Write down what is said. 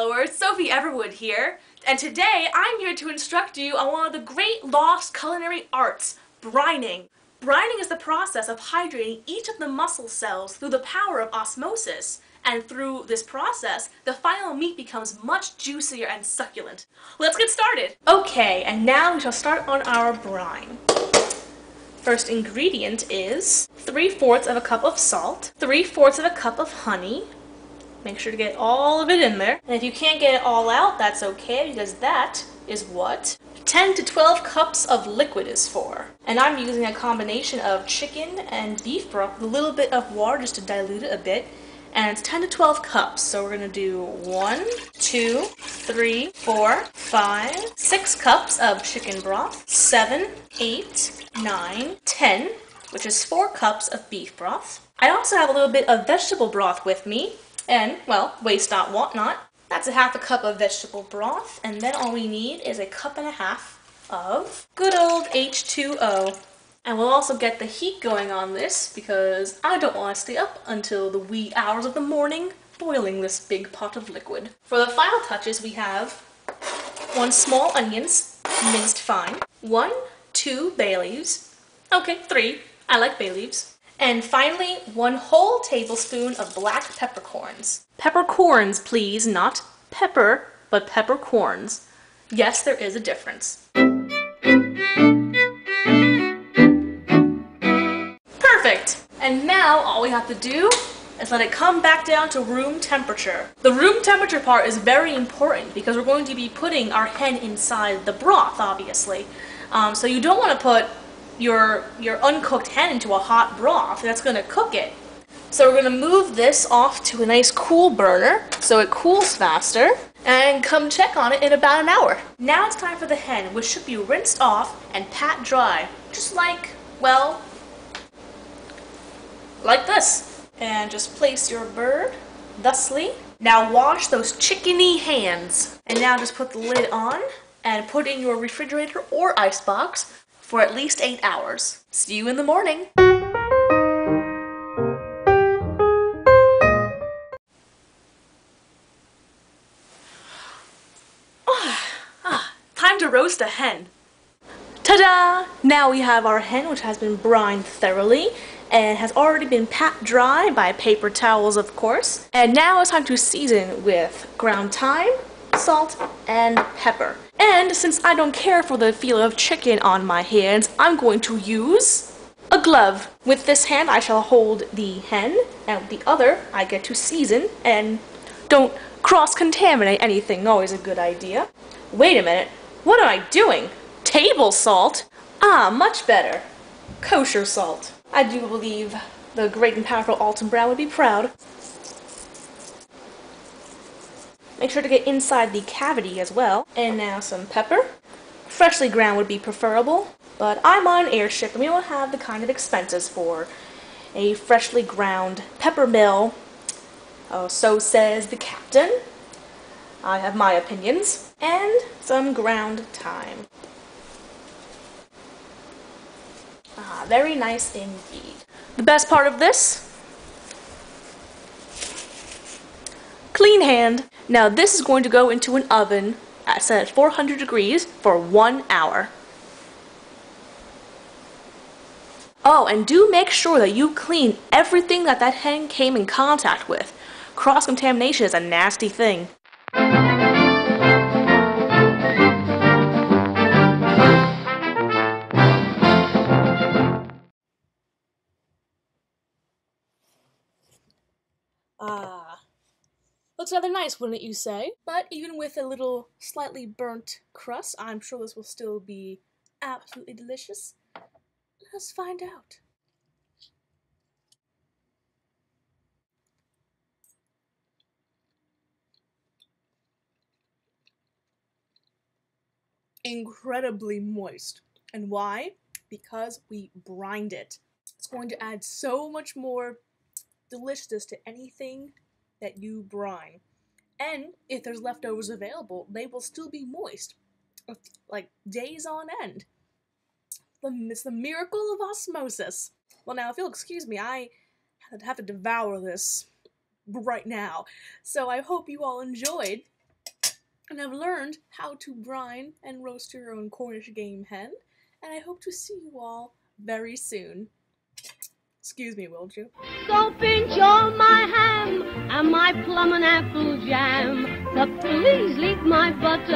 followers, Sophie Everwood here, and today I'm here to instruct you on one of the great lost culinary arts, brining. Brining is the process of hydrating each of the muscle cells through the power of osmosis, and through this process, the final meat becomes much juicier and succulent. Let's get started! Okay, and now we shall start on our brine. First ingredient is 3/4 of a cup of salt, 3/4 of a cup of honey. Make sure to get all of it in there. And if you can't get it all out, that's okay, because that is what 10 to 12 cups of liquid is for. And I'm using a combination of chicken and beef broth with a little bit of water just to dilute it a bit. And it's 10 to 12 cups. So we're gonna do 1, 2, 3, 4, 5, 6 cups of chicken broth, 7, 8, 9, 10, which is 4 cups of beef broth. I also have a little bit of vegetable broth with me. And, well, waste not, want not. That's a 1/2 cup of vegetable broth, and then all we need is a 1.5 cups of good old H2O. And we'll also get the heat going on this because I don't want to stay up until the wee hours of the morning boiling this big pot of liquid. For the final touches, we have 1 small onions, minced fine, 1, 2 bay leaves, okay, 3, I like bay leaves. And finally, 1 whole tablespoon of black peppercorns. Peppercorns, please, not pepper, but peppercorns. Yes, there is a difference. Perfect! And now all we have to do is let it come back down to room temperature. The room temperature part is very important because we're going to be putting our hen inside the broth, obviously. So you don't want to put your uncooked hen into a hot broth. That's going to cook it. So we're going to move this off to a nice cool burner so it cools faster, and come check on it in about an hour. Now it's time for the hen, which should be rinsed off and pat dry, just like, well, like this. And just place your bird thusly. Now wash those chickeny hands. And now just put the lid on and put it in your refrigerator or icebox for at least 8 hours. See you in the morning. Time to roast a hen. Ta-da! Now we have our hen, which has been brined thoroughly and has already been pat dry by paper towels, of course. And now it's time to season with ground thyme, salt, and pepper. And since I don't care for the feel of chicken on my hands, I'm going to use a glove. With this hand I shall hold the hen, and with the other I get to season, and don't cross-contaminate anything, always a good idea. Wait a minute, what am I doing? Table salt? Ah, much better. Kosher salt. I do believe the great and powerful Alton Brown would be proud. Make sure to get inside the cavity as well. And now some pepper. Freshly ground would be preferable, but I'm on an airship and we don't have the kind of expenses for a freshly ground pepper mill. Oh, so says the captain. I have my opinions. And some ground thyme. Ah, very nice indeed. The best part of this? Clean hand. Now this is going to go into an oven set at 400 degrees for 1 hour. Oh, and do make sure that you clean everything that hen came in contact with. Cross-contamination is a nasty thing. Looks rather nice, wouldn't you say? But even with a little slightly burnt crust, I'm sure this will still be absolutely delicious. Let's find out. Incredibly moist. And why? Because we brined it. It's going to add so much more deliciousness to anything that you brine. And if there's leftovers available, they will still be moist, like days on end. It's the miracle of osmosis. Well, now, if you'll excuse me, I have to devour this right now. So I hope you all enjoyed and I've learned how to brine and roast your own Cornish game hen, and I hope to see you all very soon. Excuse me, will you? So pinch all my ham and my plum and apple jam, but please leave my butter